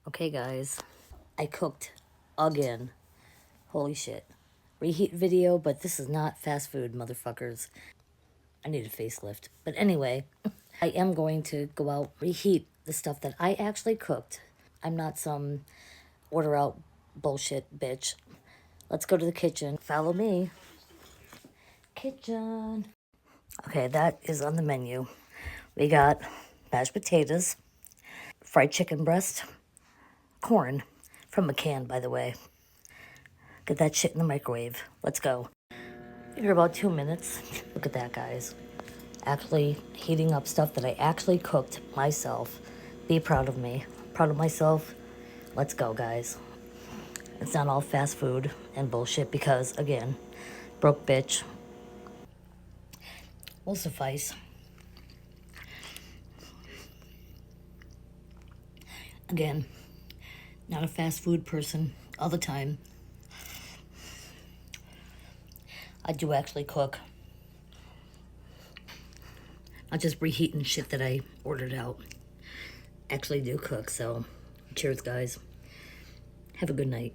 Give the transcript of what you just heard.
Okay, guys, I cooked again. Holy shit. Reheat video, but this is not fast food, motherfuckers. I need a facelift. But anyway, I am going to go out, reheat the stuff that I actually cooked. I'm not some order out bullshit bitch. Let's go to the kitchen. Follow me. Kitchen. Okay, that is on the menu. We got mashed potatoes, fried chicken breast, corn from a can, by the way. Get that shit in the microwave. Let's go. Figure about 2 minutes. Look at that, guys. Actually heating up stuff that I actually cooked myself. Be proud of me. Proud of myself. Let's go, guys. It's not all fast food and bullshit because, again, broke bitch will suffice. Again, not a fast food person all the time. I do actually cook. Not just reheating shit that I ordered out. Actually do cook, so cheers, guys. Have a good night.